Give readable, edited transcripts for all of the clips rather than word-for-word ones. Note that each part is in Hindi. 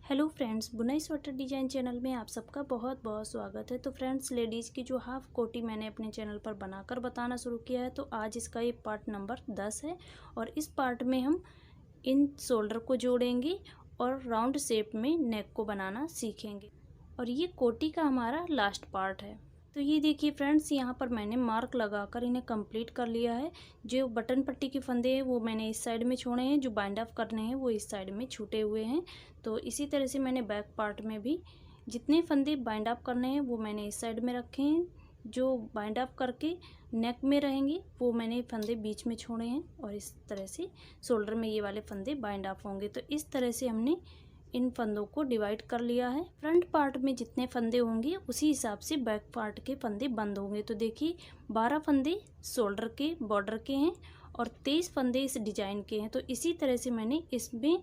हेलो फ्रेंड्स, बुनाई स्वेटर डिजाइन चैनल में आप सबका बहुत बहुत स्वागत है। तो फ्रेंड्स, लेडीज़ की जो हाफ कोटी मैंने अपने चैनल पर बनाकर बताना शुरू किया है। तो आज इसका ये पार्ट नंबर 10 है और इस पार्ट में हम इन शोल्डर को जोड़ेंगे और राउंड शेप में नेक को बनाना सीखेंगे और ये कोटी का हमारा लास्ट पार्ट है। तो ये देखिए फ्रेंड्स, यहाँ पर मैंने मार्क लगाकर इन्हें कंप्लीट कर लिया है। जो बटन पट्टी के फंदे हैं वो मैंने इस साइड में छोड़े हैं, जो बाइंड अप करने हैं वो इस साइड में छूटे हुए हैं। तो इसी तरह से मैंने बैक पार्ट में भी जितने फंदे बाइंड अप करने हैं वो मैंने इस साइड में रखे हैं। जो बाइंड अप करके नेक में रहेंगे वो मैंने फंदे बीच में छोड़े हैं और इस तरह से शोल्डर में ये वाले फंदे बाइंड अप होंगे। तो इस तरह से हमने इन फंदों को डिवाइड कर लिया है। फ्रंट पार्ट में जितने फंदे होंगे उसी हिसाब से बैक पार्ट के फंदे बंद होंगे। तो देखिए 12 फंदे शोल्डर के बॉर्डर के हैं और 23 फंदे इस डिजाइन के हैं। तो इसी तरह से मैंने इसमें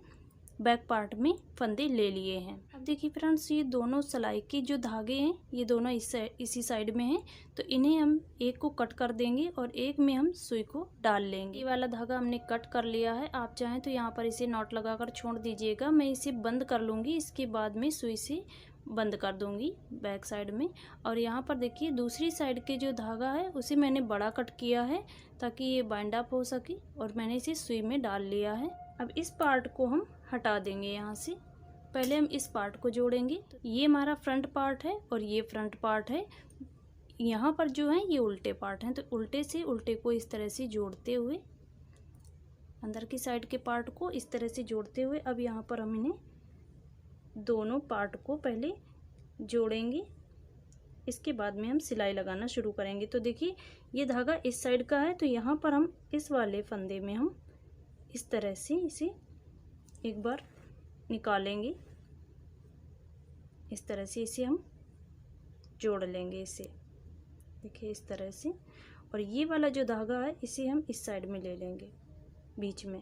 बैक पार्ट में फंदे ले लिए हैं। अब देखिए फ्रेंड्स, ये दोनों सिलाई के जो धागे हैं ये दोनों इसी साइड में हैं। तो इन्हें हम एक को कट कर देंगे और एक में हम सुई को डाल लेंगे। ये वाला धागा हमने कट कर लिया है। आप चाहें तो यहाँ पर इसे नॉट लगाकर छोड़ दीजिएगा। मैं इसे बंद कर लूँगी, इसके बाद में सुई से बंद कर दूंगी बैक साइड में। और यहाँ पर देखिए दूसरी साइड के जो धागा है उसे मैंने बड़ा कट किया है ताकि ये बाइंड अप हो सके और मैंने इसे सुई में डाल लिया है। अब इस पार्ट को हम हटा देंगे यहाँ से। पहले हम इस पार्ट को जोड़ेंगे। तो ये हमारा फ्रंट पार्ट है और ये फ्रंट पार्ट है। यहाँ पर जो है ये उल्टे पार्ट हैं। तो उल्टे से उल्टे को इस तरह से जोड़ते हुए, अंदर की साइड के पार्ट को इस तरह से जोड़ते हुए अब यहाँ पर हम इन्हें दोनों पार्ट को पहले जोड़ेंगे। इसके बाद में हम सिलाई लगाना शुरू करेंगे। तो देखिए ये धागा इस साइड का है, तो यहाँ पर हम इस वाले फंदे में हम इस तरह से इसे एक बार निकालेंगे। इस तरह से इसे हम जोड़ लेंगे इसे, देखिए इस तरह से। और ये वाला जो धागा है इसे हम इस साइड में ले लेंगे, बीच में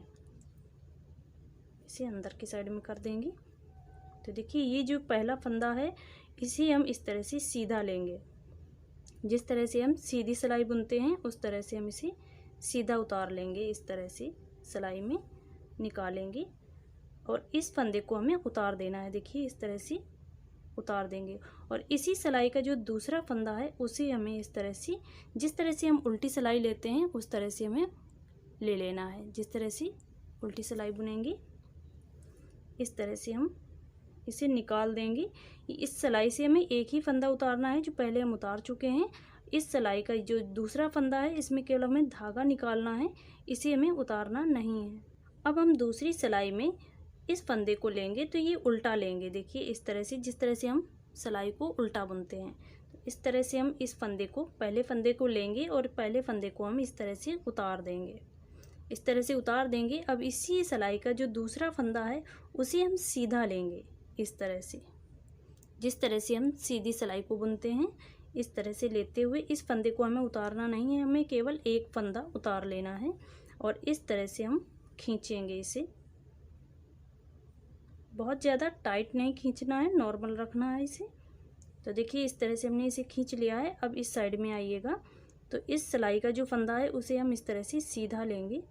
इसे अंदर की साइड में कर देंगे। तो देखिए ये जो पहला फंदा है इसे हम इस तरह से सीधा लेंगे। जिस तरह से हम सीधी सिलाई बुनते हैं उस तरह से हम इसे सीधा उतार लेंगे। इस तरह से सिलाई में निकालेंगे और इस फंदे को हमें उतार देना है। देखिए इस तरह से उतार देंगे और इसी सिलाई का जो दूसरा फंदा है उसे हमें इस तरह से, जिस तरह से हम उल्टी सिलाई लेते हैं उस तरह से हमें ले लेना है। जिस तरह से उल्टी सिलाई बुनेंगे इस तरह से हम इसे निकाल देंगे। इस सिलाई से हमें एक ही फंदा उतारना है जो पहले हम उतार चुके हैं। इस सिलाई का जो दूसरा फंदा है इसमें केवल हमें धागा निकालना है, इसे हमें उतारना नहीं है। अब हम दूसरी सिलाई में इस फंदे को लेंगे तो ये उल्टा लेंगे। देखिए इस तरह से, जिस तरह से हम सिलाई को उल्टा बुनते हैं तो इस तरह से हम इस फंदे को, पहले फंदे को लेंगे और पहले फंदे को हम इस तरह से उतार देंगे। इस तरह से उतार देंगे। अब इसी सिलाई का जो दूसरा फंदा है उसे हम सीधा लेंगे इस तरह से। जिस तरह से हम सीधी सिलाई को बुनते हैं इस तरह से लेते हुए इस फंदे को हमें उतारना नहीं है, हमें केवल एक फंदा उतार लेना है और इस तरह से हम खींचेंगे इसे। बहुत ज़्यादा टाइट नहीं खींचना है, नॉर्मल रखना है इसे। तो देखिए इस तरह से हमने इसे खींच लिया है। अब इस साइड में आइएगा तो इस सिलाई का जो फंदा है उसे हम इस तरह से सीधा लेंगे,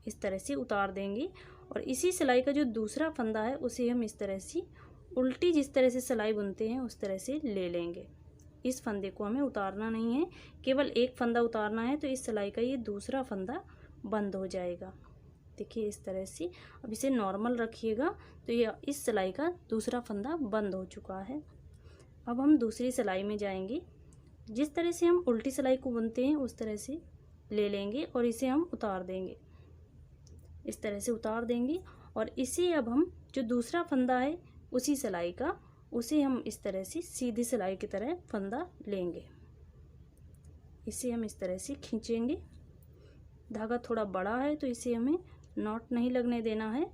इस तरह से उतार देंगे और इसी सिलाई का जो दूसरा फंदा है उसे हम इस तरह से उल्टी, जिस तरह से सिलाई बुनते हैं उस तरह से ले लेंगे। इस फंदे को हमें उतारना नहीं है, केवल एक फंदा उतारना है। तो इस सिलाई का ये दूसरा फंदा बंद हो जाएगा। देखिए इस तरह से। अब इसे नॉर्मल रखिएगा। तो ये इस सिलाई का दूसरा फंदा बंद हो चुका है। अब हम दूसरी सिलाई में जाएंगे। जिस तरह से हम उल्टी सिलाई को बुनते हैं उस तरह से ले लेंगे और इसे हम उतार देंगे। इस तरह से उतार देंगे और इसे अब हम जो दूसरा फंदा है उसी सिलाई का, उसे हम इस तरह से सीधी सिलाई की तरह फंदा लेंगे। इसे हम इस तरह से खींचेंगे। धागा थोड़ा बड़ा है तो इसे हमें नॉट नहीं लगने देना है,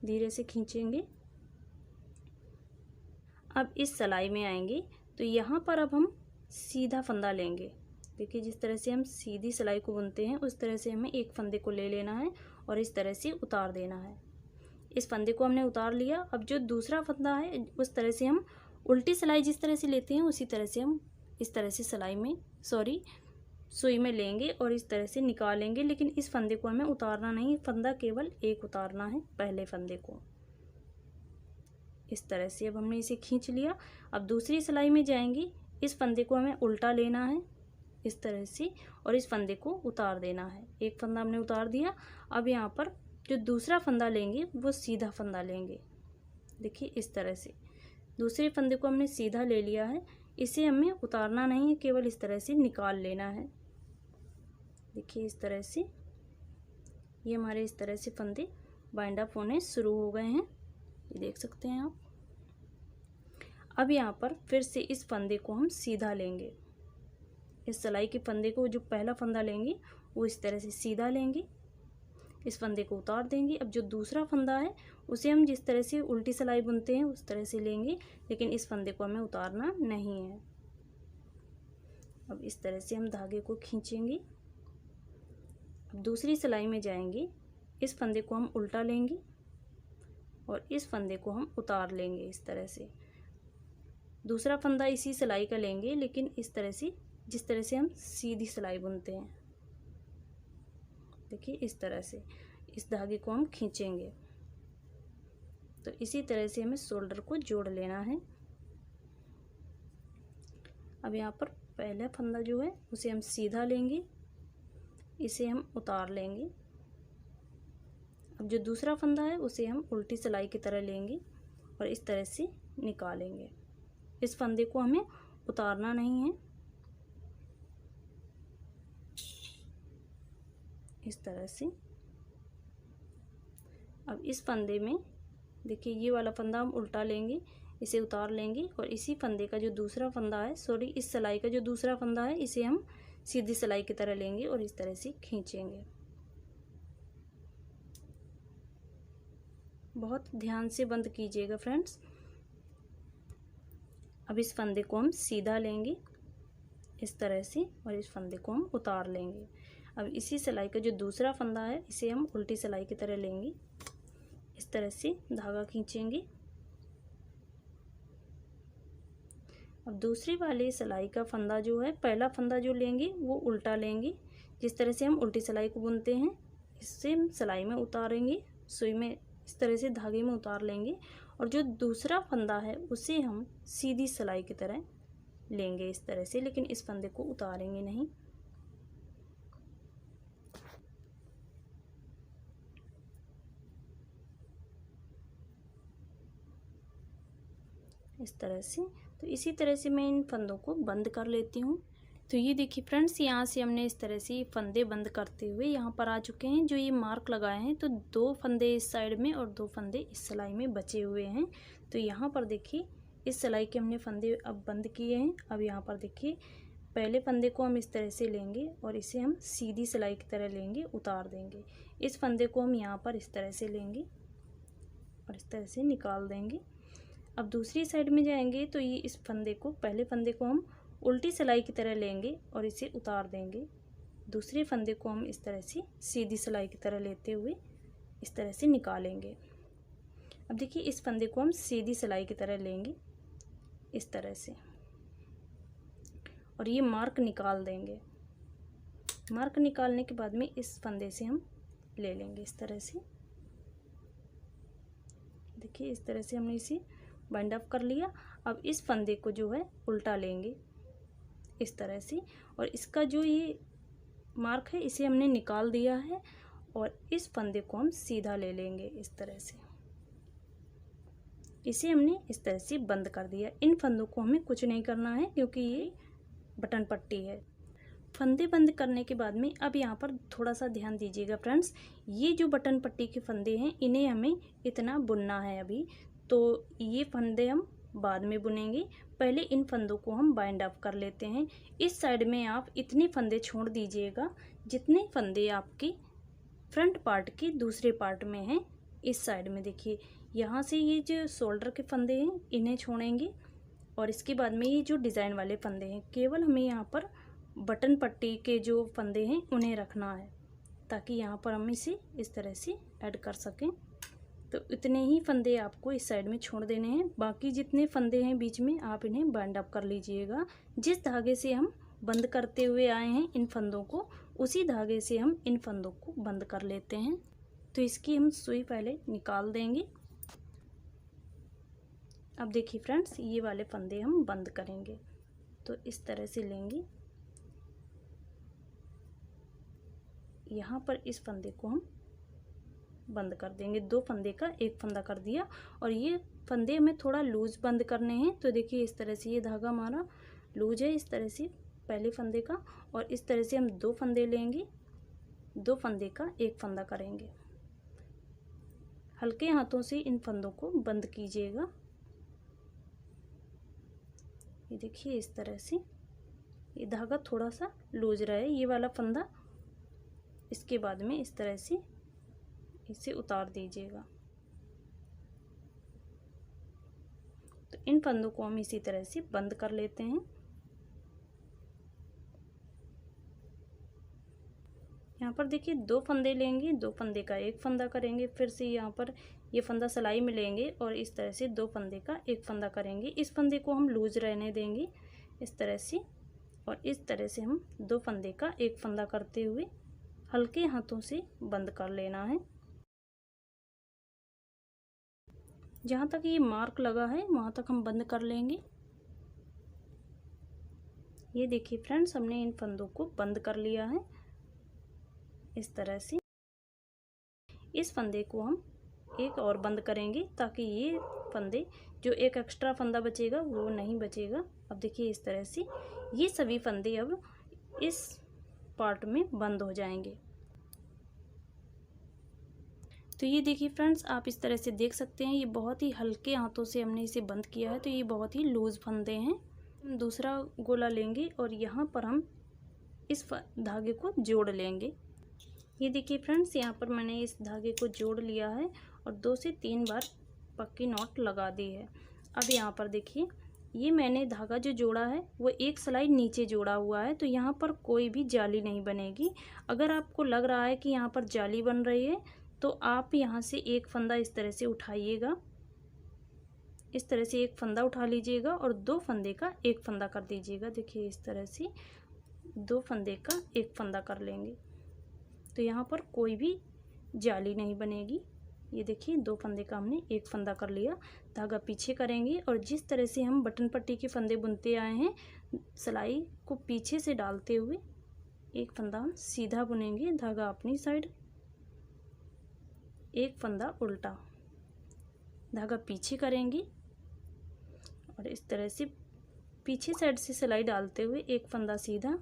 धीरे से खींचेंगे। अब इस सिलाई में आएंगे तो यहाँ पर अब हम सीधा फंदा लेंगे। देखिए जिस तरह से हम सीधी सिलाई को बुनते हैं उस तरह से हमें एक फंदे को ले लेना है और इस तरह से उतार देना है। इस फंदे को हमने उतार लिया। अब जो दूसरा फंदा है उस तरह से हम उल्टी सिलाई जिस तरह से लेते हैं उसी तरह से हम इस तरह से सिलाई में, सुई में लेंगे और इस तरह से निकालेंगे, लेकिन इस फंदे को हमें उतारना नहीं, फंदा केवल एक उतारना है, पहले फंदे को। इस तरह से अब हमने इसे खींच लिया। अब दूसरी सिलाई में जाएंगे, इस फंदे को हमें उल्टा लेना है इस तरह से और इस फंदे को उतार देना है। एक फंदा हमने उतार दिया। अब यहाँ पर जो दूसरा फंदा लेंगे वो सीधा फंदा लेंगे। देखिए इस तरह से दूसरे फंदे को हमने सीधा ले लिया है, इसे हमें उतारना नहीं है, केवल इस तरह से निकाल लेना है। देखिए इस तरह से ये हमारे इस तरह से फंदे बाइंड अप होने शुरू हो गए हैं, ये देख सकते हैं आप। अब यहाँ पर फिर से इस फंदे को हम सीधा लेंगे। इस सिलाई के फंदे को जो पहला फंदा लेंगे वो इस तरह से सीधा लेंगे, इस फंदे को उतार देंगे। अब जो दूसरा फंदा है उसे हम जिस तरह से उल्टी सिलाई बुनते हैं उस तरह से लेंगे, लेकिन इस फंदे को हमें उतारना नहीं है। अब इस तरह से हम धागे को खींचेंगे। अब दूसरी सिलाई में जाएंगे, इस फंदे को हम उल्टा लेंगे और इस फंदे को हम उतार लेंगे इस तरह से। दूसरा फंदा इसी सिलाई का लेंगे, लेकिन इस तरह से जिस तरह से हम सीधी सिलाई बुनते हैं। देखिए इस तरह से इस धागे को हम खींचेंगे, तो इसी तरह से हमें शोल्डर को जोड़ लेना है। अब यहाँ पर पहला फंदा जो है उसे हम सीधा लेंगे, इसे हम उतार लेंगे। अब जो दूसरा फंदा है उसे हम उल्टी सिलाई की तरह लेंगे और इस तरह से निकालेंगे। इस फंदे को हमें उतारना नहीं है, इस तरह से। अब इस फंदे में देखिए ये वाला फंदा हम उल्टा लेंगे, इसे उतार लेंगे और इसी फंदे का जो दूसरा फंदा है, सॉरी इस सिलाई का जो दूसरा फंदा है, इसे हम सीधी सिलाई की तरह लेंगे और इस तरह से खींचेंगे। बहुत ध्यान से बंद कीजिएगा फ्रेंड्स। अब इस फंदे को हम सीधा लेंगे इस तरह से और इस फंदे को हम उतार लेंगे। अब इसी सिलाई का जो दूसरा फंदा है इसे हम उल्टी सिलाई की तरह लेंगे, इस तरह से धागा खींचेंगे। अब दूसरी वाली सिलाई का फंदा जो है, पहला फंदा जो लेंगे वो उल्टा लेंगे, जिस तरह से हम उल्टी सिलाई को बुनते हैं इससे हम सिलाई में उतारेंगे, सुई में इस तरह से धागे में उतार लेंगे और जो दूसरा फंदा है उसे हम सीधी सिलाई की तरह लेंगे इस तरह से, लेकिन इस फंदे को उतारेंगे नहीं। इस तरह से। तो इसी तरह से मैं इन फंदों को बंद कर लेती हूँ। तो ये देखिए फ्रेंड्स, यहाँ से हमने इस तरह से फंदे बंद करते हुए यहाँ पर आ चुके हैं। जो ये मार्क लगाए हैं तो 2 फंदे इस साइड में और 2 फंदे इस सिलाई में बचे हुए हैं। तो यहाँ पर देखिए इस सिलाई के हमने फंदे अब बंद किए हैं। अब यहाँ पर देखिए पहले फंदे को हम इस तरह से लेंगे और इसे हम सीधी सिलाई की तरह लेंगे, उतार देंगे। इस फंदे को हम यहाँ पर इस तरह से लेंगे और इस तरह से निकाल देंगे। अब दूसरी साइड में जाएंगे तो ये इस फंदे को, पहले फंदे को हम उल्टी सिलाई की तरह लेंगे और इसे उतार देंगे। दूसरे फंदे को हम इस तरह से सीधी सिलाई की तरह लेते हुए इस तरह से निकालेंगे। अब देखिए इस फंदे को हम सीधी सिलाई की तरह लेंगे इस तरह से और ये मार्क निकाल देंगे। मार्क निकालने के बाद में इस फंदे से हम ले लेंगे इस तरह से। देखिए इस तरह से हमने इसे बाइंड अप कर लिया। अब इस फंदे को जो है उल्टा लेंगे इस तरह से और इसका जो ये मार्क है इसे हमने निकाल दिया है और इस फंदे को हम सीधा ले लेंगे इस तरह से। इसे हमने इस तरह से बंद कर दिया। इन फंदों को हमें कुछ नहीं करना है क्योंकि ये बटन पट्टी है। फंदे बंद करने के बाद में अब यहाँ पर थोड़ा सा ध्यान दीजिएगा फ्रेंड्स, ये जो बटन पट्टी के फंदे हैं इन्हें हमें इतना बुनना है अभी, तो ये फंदे हम बाद में बुनेंगे। पहले इन फंदों को हम बाइंड अप कर लेते हैं। इस साइड में आप इतने फंदे छोड़ दीजिएगा जितने फंदे आपके फ्रंट पार्ट के दूसरे पार्ट में हैं। इस साइड में देखिए यहाँ से ये जो शोल्डर के फंदे हैं इन्हें छोड़ेंगे और इसके बाद में ये जो डिज़ाइन वाले फंदे हैं केवल हमें यहाँ पर बटन पट्टी के जो फंदे हैं उन्हें रखना है ताकि यहाँ पर हम इसे इस तरह से ऐड कर सकें। तो इतने ही फंदे आपको इस साइड में छोड़ देने हैं। बाकी जितने फंदे हैं बीच में आप इन्हें बाइंड अप कर लीजिएगा जिस धागे से हम बंद करते हुए आए हैं इन फंदों को, उसी धागे से हम इन फंदों को बंद कर लेते हैं। तो इसकी हम सुई पहले निकाल देंगे। अब देखिए फ्रेंड्स, ये वाले फंदे हम बंद करेंगे। तो इस तरह से लेंगे, यहाँ पर इस फंदे को हम बंद कर देंगे। 2 फंदे का 1 फंदा कर दिया, और ये फंदे हमें थोड़ा लूज बंद करने हैं। तो देखिए इस तरह से ये धागा हमारा लूज है, इस तरह से पहले फंदे का, और इस तरह से हम 2 फंदे लेंगे, 2 फंदे का 1 फंदा करेंगे। हल्के हाथों से इन फंदों को बंद कीजिएगा। ये देखिए इस तरह से ये धागा थोड़ा सा लूज रहे, ये वाला फंदा। इसके बाद में इस तरह से इसे उतार दीजिएगा। तो इन फंदों को हम इसी तरह से बंद कर लेते हैं। यहाँ पर देखिए 2 फंदे लेंगे, 2 फंदे का 1 फंदा करेंगे। फिर से यहाँ पर ये फंदा सिलाई में लेंगे और इस तरह से 2 फंदे का 1 फंदा करेंगे। इस फंदे को हम लूज रहने देंगे इस तरह से, और इस तरह से हम 2 फंदे का 1 फंदा करते हुए हल्के हाथों से बंद कर लेना है। जहाँ तक ये मार्क लगा है वहाँ तक हम बंद कर लेंगे। ये देखिए फ्रेंड्स, हमने इन फंदों को बंद कर लिया है इस तरह से। इस फंदे को हम एक और बंद करेंगे ताकि ये फंदे जो एक एक्स्ट्रा फंदा बचेगा वो नहीं बचेगा। अब देखिए इस तरह से ये सभी फंदे अब इस पार्ट में बंद हो जाएंगे। तो ये देखिए फ्रेंड्स, आप इस तरह से देख सकते हैं, ये बहुत ही हल्के हाथों से हमने इसे बंद किया है। तो ये बहुत ही लूज फंदे हैं। दूसरा गोला लेंगे और यहाँ पर हम इस धागे को जोड़ लेंगे। ये देखिए फ्रेंड्स, यहाँ पर मैंने इस धागे को जोड़ लिया है और 2 से 3 बार पक्की नॉट लगा दी है। अब यहाँ पर देखिए, ये मैंने धागा जो जोड़ा है वो एक सिलाई नीचे जोड़ा हुआ है, तो यहाँ पर कोई भी जाली नहीं बनेगी। अगर आपको लग रहा है कि यहाँ पर जाली बन रही है तो आप यहाँ से एक फंदा इस तरह से उठाइएगा, इस तरह से एक फंदा उठा लीजिएगा और 2 फंदे का 1 फंदा कर दीजिएगा। देखिए इस तरह से 2 फंदे का 1 फंदा कर लेंगे, तो यहाँ पर कोई भी जाली नहीं बनेगी। ये देखिए 2 फंदे का हमने 1 फंदा कर लिया। धागा पीछे करेंगे और जिस तरह से हम बटन पट्टी के फंदे बुनते आए हैं, सिलाई को पीछे से डालते हुए एक फंदा हम सीधा बुनेंगे, धागा अपनी साइड, एक फंदा उल्टा, धागा पीछे करेंगे और इस तरह से पीछे साइड से सिलाई डालते हुए एक फंदा सीधा,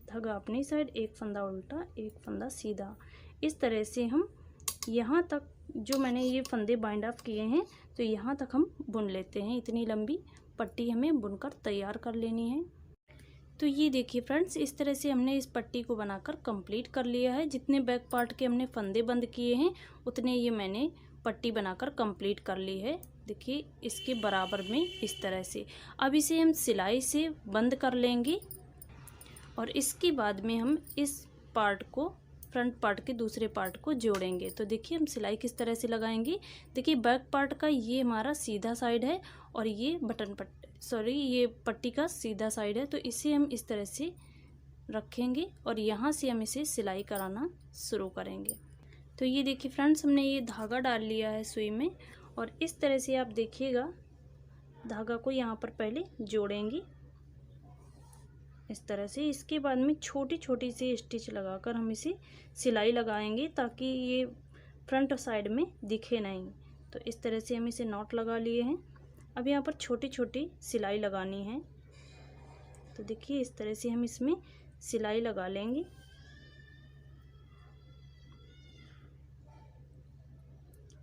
धागा अपनी साइड, एक फंदा उल्टा, एक फंदा सीधा। इस तरह से हम यहाँ तक जो मैंने ये फंदे बाइंड अप किए हैं तो यहाँ तक हम बुन लेते हैं। इतनी लंबी पट्टी हमें बुनकर तैयार कर लेनी है। तो ये देखिए फ्रेंड्स, इस तरह से हमने इस पट्टी को बनाकर कंप्लीट कर लिया है। जितने बैक पार्ट के हमने फंदे बंद किए हैं उतने ये मैंने पट्टी बनाकर कंप्लीट कर ली है। देखिए इसके बराबर में इस तरह से। अब इसे हम सिलाई से बंद कर लेंगे और इसके बाद में हम इस पार्ट को, फ्रंट पार्ट के दूसरे पार्ट को जोड़ेंगे। तो देखिए हम सिलाई किस तरह से लगाएंगे। देखिए बैक पार्ट का ये हमारा सीधा साइड है और ये ये पट्टी का सीधा साइड है। तो इसे हम इस तरह से रखेंगे और यहाँ से हम इसे सिलाई कराना शुरू करेंगे। तो ये देखिए फ्रेंड्स, हमने ये धागा डाल लिया है सुई में और इस तरह से आप देखिएगा धागा को यहाँ पर पहले जोड़ेंगे इस तरह से। इसके बाद में छोटी छोटी सी स्टिच लगाकर हम इसे सिलाई लगाएंगे ताकि ये फ्रंट साइड में दिखे नहीं। तो इस तरह से हम इसे नॉट लगा लिए हैं। अब यहाँ पर छोटी छोटी सिलाई लगानी है। तो देखिए इस तरह से हम इसमें सिलाई लगा लेंगे।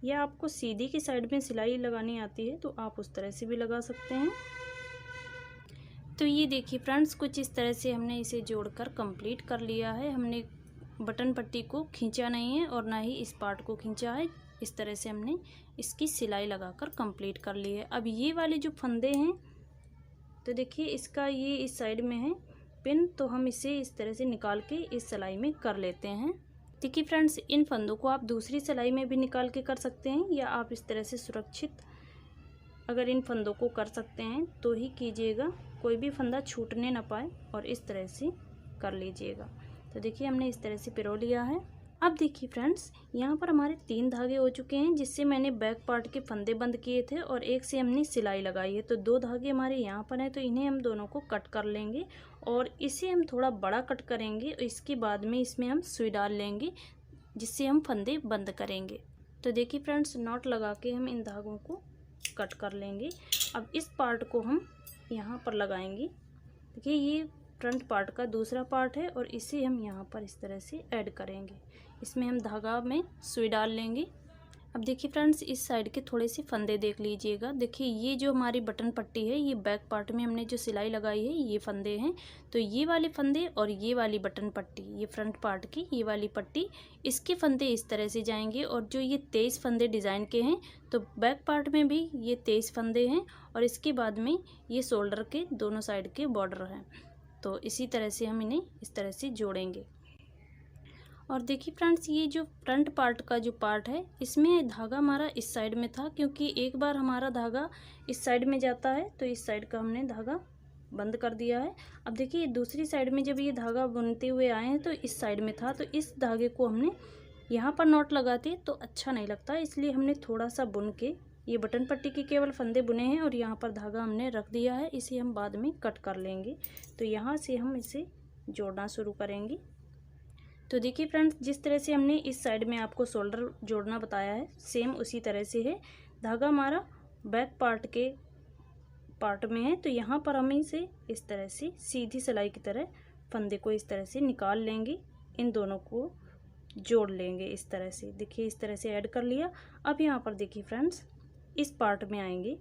या आपको सीधी की साइड में सिलाई लगानी आती है तो आप उस तरह से भी लगा सकते हैं। तो ये देखिए फ्रेंड्स, कुछ इस तरह से हमने इसे जोड़कर कंप्लीट कर लिया है। हमने बटन पट्टी को खींचा नहीं है और ना ही इस पार्ट को खींचा है। इस तरह से हमने इसकी सिलाई लगाकर कंप्लीट कर ली है। अब ये वाले जो फंदे हैं, तो देखिए इसका ये इस साइड में है पिन, तो हम इसे इस तरह से निकाल के इस सिलाई में कर लेते हैं। देखिए फ्रेंड्स, इन फंदों को आप दूसरी सिलाई में भी निकाल के कर सकते हैं या आप इस तरह से सुरक्षित अगर इन फंदों को कर सकते हैं तो ही कीजिएगा, कोई भी फंदा छूटने ना पाए, और इस तरह से कर लीजिएगा। तो देखिए हमने इस तरह से पिरो लिया है। अब देखिए फ्रेंड्स, यहाँ पर हमारे 3 धागे हो चुके हैं, जिससे मैंने बैक पार्ट के फंदे बंद किए थे और एक से हमने सिलाई लगाई है। तो 2 धागे हमारे यहाँ पर हैं, तो इन्हें हम दोनों को कट कर लेंगे और इसे हम थोड़ा बड़ा कट करेंगे। और इसके बाद में इसमें हम सुई डाल लेंगे, जिससे हम फंदे बंद करेंगे। तो देखिए फ्रेंड्स, नॉट लगा के हम इन धागों को कट कर लेंगे। अब इस पार्ट को हम यहाँ पर लगाएंगे। देखिए ये फ्रंट पार्ट का दूसरा पार्ट है और इसे हम यहाँ पर इस तरह से ऐड करेंगे। इसमें हम धागा में सुई डाल लेंगे। अब देखिए फ्रेंड्स, इस साइड के थोड़े से फंदे देख लीजिएगा। देखिए ये जो हमारी बटन पट्टी है, ये बैक पार्ट में हमने जो सिलाई लगाई है, ये फंदे हैं। तो ये वाले फंदे और ये वाली बटन पट्टी, ये फ्रंट पार्ट की ये वाली पट्टी, इसके फंदे इस तरह से जाएंगे। और जो ये 23 फंदे डिज़ाइन के हैं, तो बैक पार्ट में भी ये 23 फंदे हैं और इसके बाद में ये शोल्डर के दोनों साइड के बॉर्डर हैं। तो इसी तरह से हम इन्हें इस तरह से जोड़ेंगे। और देखिए फ्रेंड्स, ये जो फ्रंट पार्ट का जो पार्ट है, इसमें धागा हमारा इस साइड में था, क्योंकि एक बार हमारा धागा इस साइड में जाता है तो इस साइड का हमने धागा बंद कर दिया है। अब देखिए दूसरी साइड में जब ये धागा बुनते हुए आए हैं तो इस साइड में था, तो इस धागे को हमने यहाँ पर नॉट लगाते तो अच्छा नहीं लगता, इसलिए हमने थोड़ा सा बुन के ये बटन पट्टी के केवल फंदे बुने हैं और यहाँ पर धागा हमने रख दिया है। इसे हम बाद में कट कर लेंगे। तो यहाँ से हम इसे जोड़ना शुरू करेंगे। तो देखिए फ्रेंड्स, जिस तरह से हमने इस साइड में आपको शोल्डर जोड़ना बताया है, सेम उसी तरह से है। धागा हमारा बैक पार्ट के पार्ट में है, तो यहाँ पर हम इसे इस तरह से सीधी सिलाई की तरह फंदे को इस तरह से निकाल लेंगे। इन दोनों को जोड़ लेंगे इस तरह से। देखिए इस तरह से ऐड कर लिया। अब यहाँ पर देखिए फ्रेंड्स, इस पार्ट में आएंगे,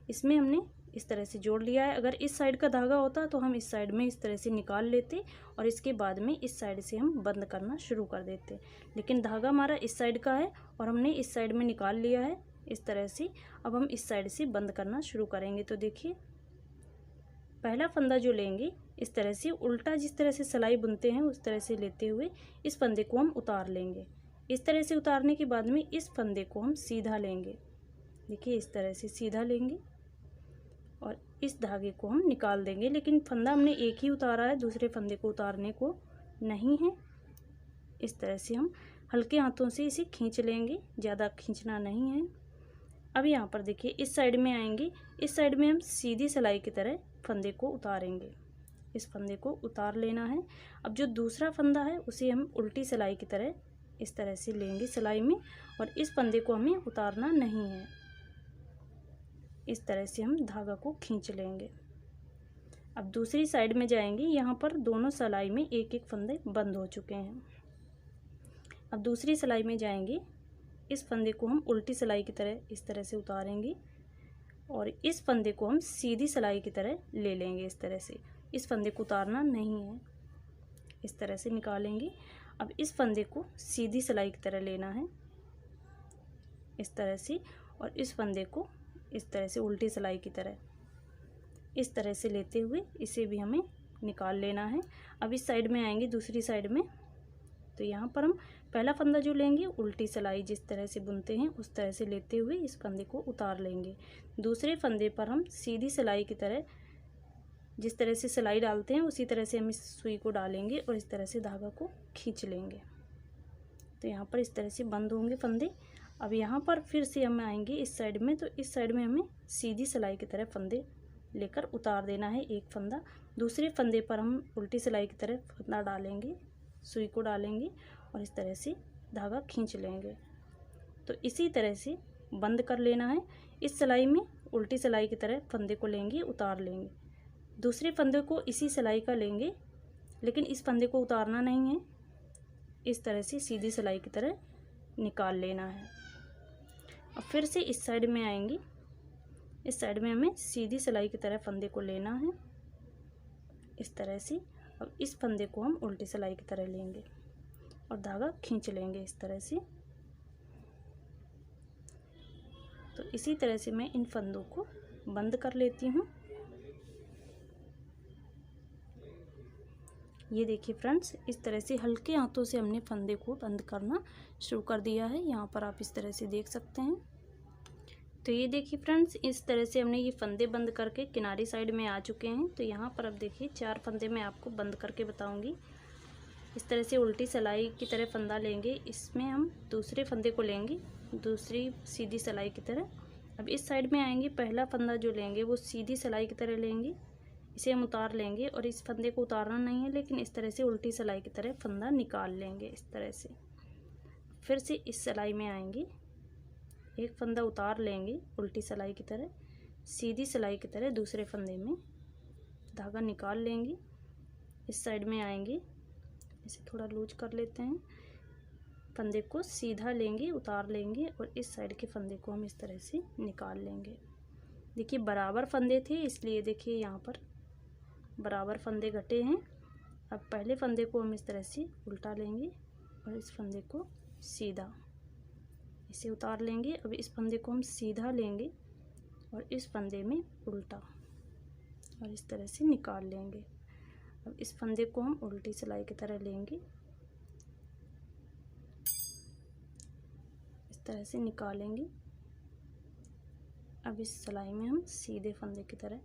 इसमें हमने इस तरह से जोड़ लिया है। अगर इस साइड का धागा होता तो हम इस साइड में इस तरह से निकाल लेते और इसके बाद में इस साइड से हम बंद करना शुरू कर देते, लेकिन धागा हमारा इस साइड का है और हमने इस साइड में निकाल लिया है इस तरह से। अब हम इस साइड से बंद करना शुरू करेंगे। तो देखिए पहला फंदा जो लेंगे, इस तरह से उल्टा जिस तरह से सिलाई बुनते हैं उस तरह से लेते हुए इस फंदे को हम उतार लेंगे। इस तरह से उतारने के बाद में इस फंदे को हम सीधा लेंगे। देखिए इस तरह से सीधा लेंगे और इस धागे को हम निकाल देंगे, लेकिन फंदा हमने एक ही उतारा है, दूसरे फंदे को उतारने को नहीं है। इस तरह से हम हल्के हाथों से इसे खींच लेंगे, ज़्यादा खींचना नहीं है। अब यहाँ पर देखिए इस साइड में आएंगे, इस साइड में हम सीधी सिलाई की तरह फंदे को उतारेंगे। इस फंदे को उतार लेना है। अब जो दूसरा फंदा है उसे हम उल्टी सिलाई की तरह इस तरह से लेंगे सिलाई में, और इस फंदे को हमें उतारना नहीं है। इस तरह से हम धागा को खींच लेंगे। अब दूसरी साइड में जाएंगे, यहाँ पर दोनों सिलाई में एक एक फंदे बंद हो चुके हैं। अब दूसरी सिलाई में जाएंगे, इस फंदे को हम उल्टी सिलाई की तरह इस तरह से उतारेंगे और इस फंदे को हम सीधी सिलाई की तरह ले लेंगे। इस तरह से इस फंदे को उतारना नहीं है, इस तरह से निकालेंगे। अब इस फंदे को सीधी सिलाई की तरह लेना है इस तरह से, और इस फंदे को इस तरह से उल्टी सिलाई की तरह इस तरह से लेते हुए इसे भी हमें निकाल लेना है। अब इस साइड में आएंगे, दूसरी साइड में, तो यहाँ पर हम पहला फंदा जो लेंगे उल्टी सिलाई जिस तरह से बुनते हैं उस तरह से लेते हुए इस फंदे को उतार लेंगे। दूसरे फंदे पर हम सीधी सिलाई की तरह जिस तरह से सिलाई डालते हैं उसी तरह से हम इस सुई को डालेंगे और इस तरह से धागा को खींच लेंगे। तो यहाँ पर इस तरह से बंद होंगे फंदे। अब यहाँ पर फिर से हम आएंगे इस साइड में, तो इस साइड में हमें सीधी सिलाई की तरह फंदे लेकर उतार देना है एक फंदा। दूसरे फंदे पर हम उल्टी सिलाई की तरह फंदा डालेंगे, सुई को डालेंगे और इस तरह से धागा खींच लेंगे। तो इसी तरह से बंद कर लेना है। इस सिलाई में उल्टी सिलाई की तरह फंदे को लेंगे, उतार लेंगे। दूसरे फंदे को इसी सिलाई का लेंगे, लेकिन इस फंदे को उतारना नहीं है, इस तरह से सीधी सिलाई की तरह निकाल लेना है। अब फिर से इस साइड में आएंगे, इस साइड में हमें सीधी सिलाई की तरह फंदे को लेना है इस तरह से। अब इस फंदे को हम उल्टी सिलाई की तरह लेंगे और धागा खींच लेंगे इस तरह से। तो इसी तरह से मैं इन फंदों को बंद कर लेती हूँ। ये देखिए फ्रेंड्स, इस तरह से हल्के हाथों से हमने फंदे को बंद करना शुरू कर दिया है। यहाँ पर आप इस तरह से देख सकते हैं। तो ये देखिए फ्रेंड्स, इस तरह से हमने ये फंदे बंद करके किनारी साइड में आ चुके हैं। तो यहाँ पर अब देखिए 4 फंदे मैं आपको बंद करके बताऊंगी। इस तरह से उल्टी सिलाई की तरह फंदा लेंगे, इसमें हम दूसरे फंदे को लेंगे दूसरी सीधी सिलाई की तरह। अब इस साइड में आएंगे, पहला फंदा जो लेंगे वो सीधी सिलाई की तरह लेंगे, इसे हम उतार लेंगे और इस फंदे को उतारना नहीं है, लेकिन इस तरह से उल्टी सिलाई की तरह फंदा निकाल लेंगे इस तरह से। फिर से इस सिलाई में आएंगे, एक फंदा उतार लेंगे उल्टी सिलाई की तरह, सीधी सिलाई की तरह दूसरे फंदे में धागा निकाल लेंगे। इस साइड में आएंगे, इसे थोड़ा लूज कर लेते हैं, फंदे को सीधा लेंगे, उतार लेंगे और इस साइड के फंदे को हम इस तरह से निकाल लेंगे। देखिए बराबर फंदे थे, इसलिए देखिए यहाँ पर बराबर फंदे घटे हैं। अब पहले फंदे को हम इस तरह से उल्टा लेंगे और इस फंदे को सीधा, इसे उतार लेंगे। अब इस फंदे को हम सीधा लेंगे और इस फंदे में उल्टा और इस तरह से निकाल लेंगे। अब इस फंदे को हम उल्टी सिलाई की तरह लेंगे, इस तरह से निकालेंगे। अब इस सिलाई में हम सीधे फंदे की तरह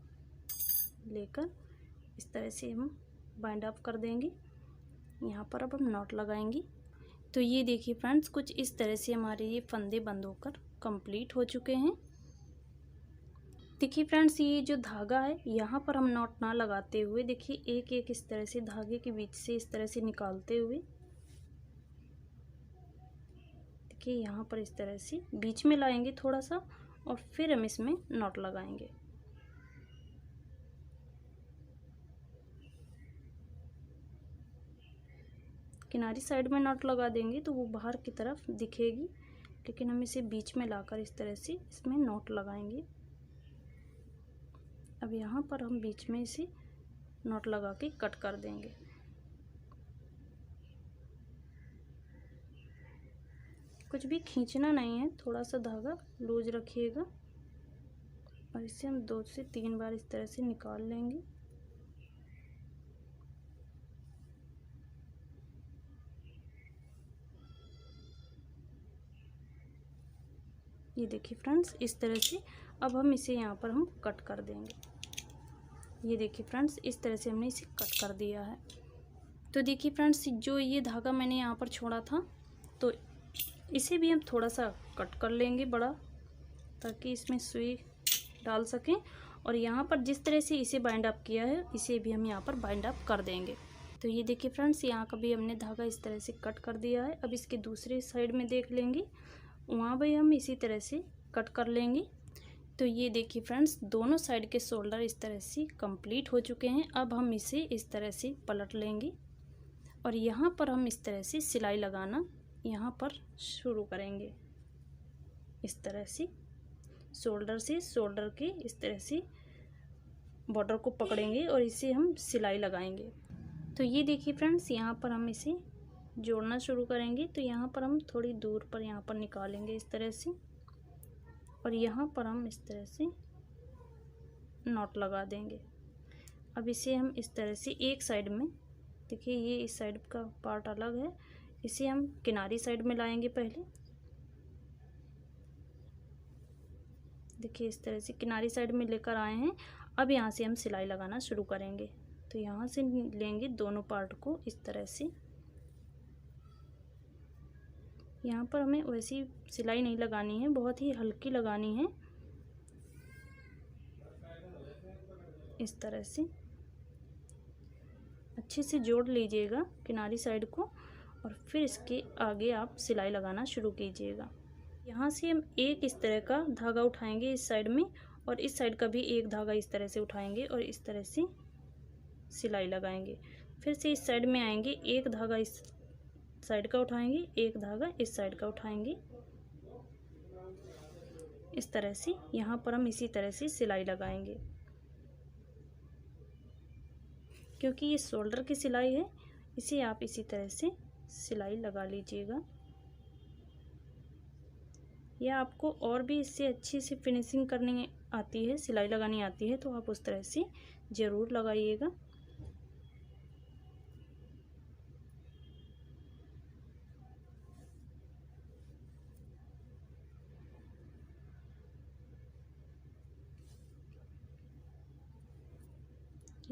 लेकर इस तरह से हम बाइंड अप कर देंगे। यहाँ पर अब हम नॉट लगाएंगे। तो ये देखिए फ्रेंड्स, कुछ इस तरह से हमारे ये फंदे बंद होकर कंप्लीट हो चुके हैं। देखिए फ्रेंड्स, ये जो धागा है यहाँ पर हम नॉट ना लगाते हुए देखिए एक एक इस तरह से धागे के बीच से इस तरह से निकालते हुए, देखिए यहाँ पर इस तरह से बीच में लाएंगे थोड़ा सा और फिर हम इसमें नॉट लगाएंगे। किनारी साइड में नॉट लगा देंगे तो वो बाहर की तरफ दिखेगी, लेकिन हम इसे बीच में लाकर इस तरह से इसमें नॉट लगाएंगे। अब यहाँ पर हम बीच में इसे नॉट लगा के कट कर देंगे। कुछ भी खींचना नहीं है, थोड़ा सा धागा लूज रखिएगा और इसे हम 2 से 3 बार इस तरह से निकाल लेंगे। ये देखिए फ्रेंड्स, इस तरह से अब हम इसे यहाँ पर हम कट कर देंगे। ये देखिए फ्रेंड्स, इस तरह से हमने इसे कट कर दिया है। तो देखिए फ्रेंड्स, जो ये धागा मैंने यहाँ पर छोड़ा था तो इसे भी हम थोड़ा सा कट कर लेंगे बड़ा, ताकि इसमें सुई डाल सकें। और यहाँ पर जिस तरह से इसे बाइंड अप किया है इसे भी हम यहाँ पर बाइंड अप कर देंगे। तो ये देखिए फ्रेंड्स, यहाँ का भी हमने धागा इस तरह से कट कर दिया है। अब इसके दूसरे साइड में देख लेंगे, वहाँ भी हम इसी तरह से कट कर लेंगे। तो ये देखिए फ्रेंड्स, दोनों साइड के शोल्डर इस तरह से कंप्लीट हो चुके हैं। अब हम इसे इस तरह से पलट लेंगे और यहाँ पर हम इस तरह से सिलाई लगाना यहाँ पर शुरू करेंगे। इस तरह से शोल्डर के इस तरह से बॉर्डर को पकड़ेंगे और इसे हम सिलाई लगाएंगे। तो ये देखिए फ्रेंड्स, यहाँ पर हम इसे जोड़ना शुरू करेंगे। तो यहाँ पर हम थोड़ी दूर पर यहाँ पर निकालेंगे इस तरह से और यहाँ पर हम इस तरह से नॉट लगा देंगे। अब इसे हम इस तरह से एक साइड में, देखिए ये इस साइड का पार्ट अलग है, इसे हम किनारी साइड में लाएंगे पहले। देखिए इस तरह से किनारी साइड में लेकर आए हैं। अब यहाँ से हम सिलाई लगाना शुरू करेंगे। तो यहाँ से लेंगे दोनों पार्ट को इस तरह से। यहाँ पर हमें वैसी सिलाई नहीं लगानी है, बहुत ही हल्की लगानी है। इस तरह से अच्छे से जोड़ लीजिएगा किनारी साइड को और फिर इसके आगे आप सिलाई लगाना शुरू कीजिएगा। यहाँ से हम एक इस तरह का धागा उठाएंगे इस साइड में और इस साइड का भी एक धागा इस तरह से उठाएंगे और इस तरह से सिलाई लगाएंगे। फिर से इस साइड में आएंगे, एक धागा इस साइड का उठाएंगे, एक धागा इस साइड का उठाएंगे। इस तरह से यहाँ पर हम इसी तरह से सिलाई लगाएंगे। क्योंकि ये शोल्डर की सिलाई है, इसे आप इसी तरह से सिलाई लगा लीजिएगा। या आपको और भी इससे अच्छी सी फिनिशिंग करनी आती है, सिलाई लगानी आती है, तो आप उस तरह से ज़रूर लगाइएगा।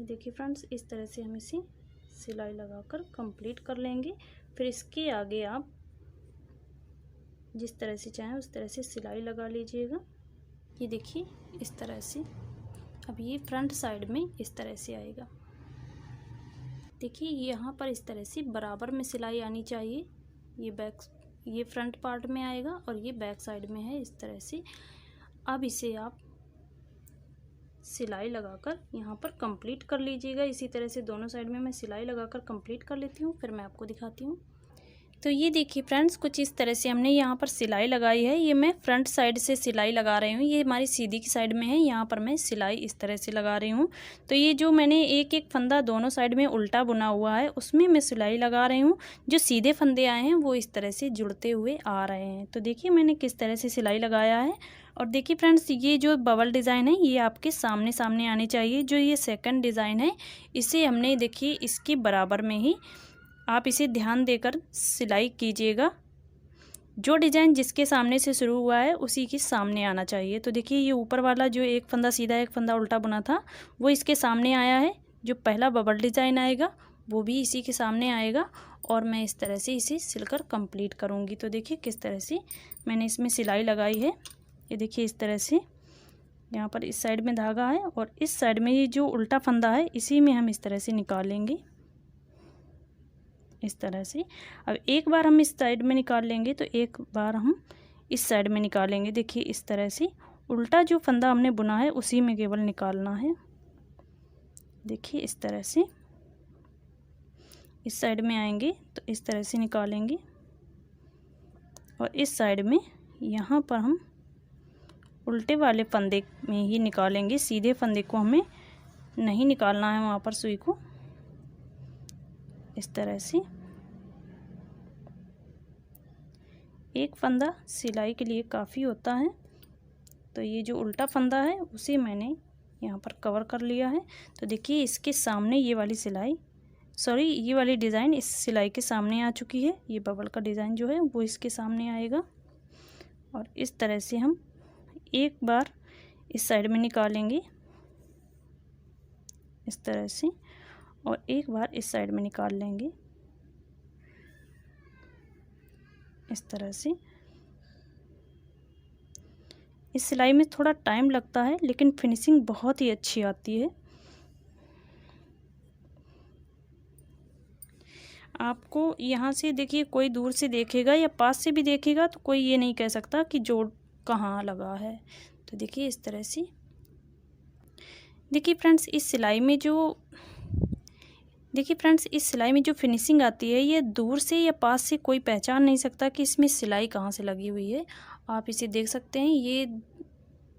ये देखिए फ्रेंड्स, इस तरह से हम इसे सिलाई लगाकर कंप्लीट कर लेंगे। फिर इसके आगे आप जिस तरह से चाहें उस तरह से सिलाई लगा लीजिएगा। ये देखिए इस तरह से। अब ये फ्रंट साइड में इस तरह से आएगा। देखिए यहाँ पर इस तरह से बराबर में सिलाई आनी चाहिए। ये फ्रंट पार्ट में आएगा और ये बैक साइड में है इस तरह से। अब इसे आप सिलाई लगाकर यहाँ पर कंप्लीट कर लीजिएगा। इसी तरह से दोनों साइड में मैं सिलाई लगाकर कंप्लीट कर लेती हूँ, फिर मैं आपको दिखाती हूँ। तो ये देखिए फ्रेंड्स, कुछ इस तरह से हमने यहाँ पर सिलाई लगाई है। ये मैं फ्रंट साइड से सिलाई लगा रही हूँ, ये हमारी सीधी की साइड में है, यहाँ पर मैं सिलाई इस तरह से लगा रही हूँ। तो ये जो मैंने एक एक फंदा दोनों साइड में उल्टा बुना हुआ है उसमें मैं सिलाई लगा रही हूँ। जो सीधे फंदे आए हैं वो इस तरह से जुड़ते हुए आ रहे हैं। तो देखिए मैंने किस तरह से सिलाई लगाया है। और देखिए फ्रेंड्स, ये जो बबल डिज़ाइन है ये आपके सामने सामने आनी चाहिए। जो ये सेकंड डिज़ाइन है इसे हमने देखिए इसके बराबर में ही आप इसे ध्यान देकर सिलाई कीजिएगा। जो डिज़ाइन जिसके सामने से शुरू हुआ है उसी के सामने आना चाहिए। तो देखिए ये ऊपर वाला जो एक फंदा सीधा एक फंदा उल्टा बुना था वो इसके सामने आया है। जो पहला बबल डिज़ाइन आएगा वो भी इसी के सामने आएगा और मैं इस तरह से इसे सिलकर कंप्लीट करूँगी। तो देखिए किस तरह से मैंने इसमें सिलाई लगाई है। ये देखिए इस तरह से यहाँ पर इस साइड में धागा है और इस साइड में ये जो उल्टा फंदा है इसी में हम इस तरह से निकालेंगे इस तरह से। अब एक बार हम इस साइड में निकाल लेंगे तो एक बार हम इस साइड में निकालेंगे। देखिए इस तरह से उल्टा जो फंदा हमने बुना है उसी में केवल निकालना है। देखिए इस तरह से इस साइड में आएंगे तो इस तरह से निकालेंगे और इस साइड में यहाँ पर हम उल्टे वाले फंदे में ही निकालेंगे। सीधे फंदे को हमें नहीं निकालना है वहाँ पर सुई को। इस तरह से एक फंदा सिलाई के लिए काफ़ी होता है। तो ये जो उल्टा फंदा है उसे मैंने यहाँ पर कवर कर लिया है। तो देखिए इसके सामने ये वाली डिज़ाइन इस सिलाई के सामने आ चुकी है। ये बबल का डिज़ाइन जो है वो इसके सामने आएगा और इस तरह से हम एक बार इस साइड में निकालेंगे इस तरह से और एक बार इस साइड में निकाल लेंगे इस तरह से। इस सिलाई में थोड़ा टाइम लगता है लेकिन फिनिशिंग बहुत ही अच्छी आती है। आपको यहाँ से देखिए, कोई दूर से देखेगा या पास से भी देखेगा तो कोई ये नहीं कह सकता कि जोड़ कहाँ लगा है। तो देखिए इस तरह से। देखिए फ्रेंड्स, इस सिलाई में जो फिनिशिंग आती है ये दूर से या पास से कोई पहचान नहीं सकता कि इसमें सिलाई कहाँ से लगी हुई है। आप इसे देख सकते हैं, ये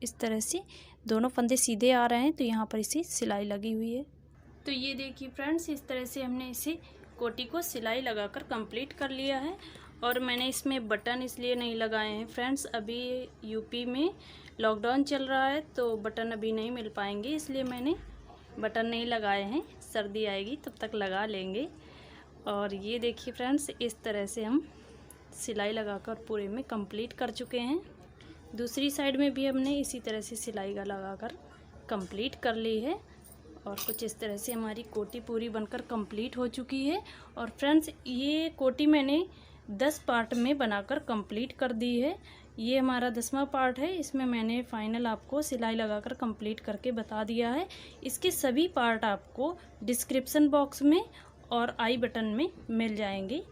इस तरह से दोनों फंदे सीधे आ रहे हैं तो यहाँ पर इसे सिलाई लगी हुई है। तो ये देखिए फ्रेंड्स, इस तरह से हमने इसे कोटी को सिलाई लगाकर कंप्लीट कर लिया है। और मैंने इसमें बटन इसलिए नहीं लगाए हैं फ्रेंड्स, अभी यूपी में लॉकडाउन चल रहा है तो बटन अभी नहीं मिल पाएंगे, इसलिए मैंने बटन नहीं लगाए हैं। सर्दी आएगी तब तक लगा लेंगे। और ये देखिए फ्रेंड्स, इस तरह से हम सिलाई लगाकर पूरे में कंप्लीट कर चुके हैं। दूसरी साइड में भी हमने इसी तरह से सिलाई लगाकर कंप्लीट कर ली है और कुछ इस तरह से हमारी कोटी पूरी बनकर कंप्लीट हो चुकी है। और फ्रेंड्स, ये कोटी मैंने 10 पार्ट में बनाकर कंप्लीट कर दी है। ये हमारा 10वां पार्ट है। इसमें मैंने फाइनल आपको सिलाई लगाकर कंप्लीट करके बता दिया है। इसके सभी पार्ट आपको डिस्क्रिप्शन बॉक्स में और आई बटन में मिल जाएंगे।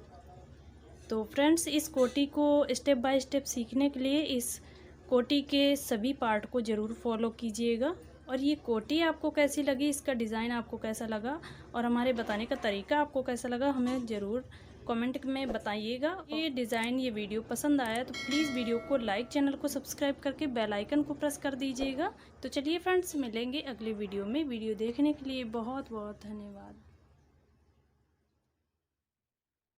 तो फ्रेंड्स, इस कोटी को स्टेप बाय स्टेप सीखने के लिए इस कोटी के सभी पार्ट को ज़रूर फॉलो कीजिएगा। और ये कोटी आपको कैसी लगी, इसका डिज़ाइन आपको कैसा लगा और हमारे बताने का तरीका आपको कैसा लगा, हमें ज़रूर कमेंट में बताइएगा। ये डिज़ाइन, ये वीडियो पसंद आया तो प्लीज़ वीडियो को लाइक, चैनल को सब्सक्राइब करके बेल आइकन को प्रेस कर दीजिएगा। तो चलिए फ्रेंड्स, मिलेंगे अगले वीडियो में। वीडियो देखने के लिए बहुत बहुत धन्यवाद।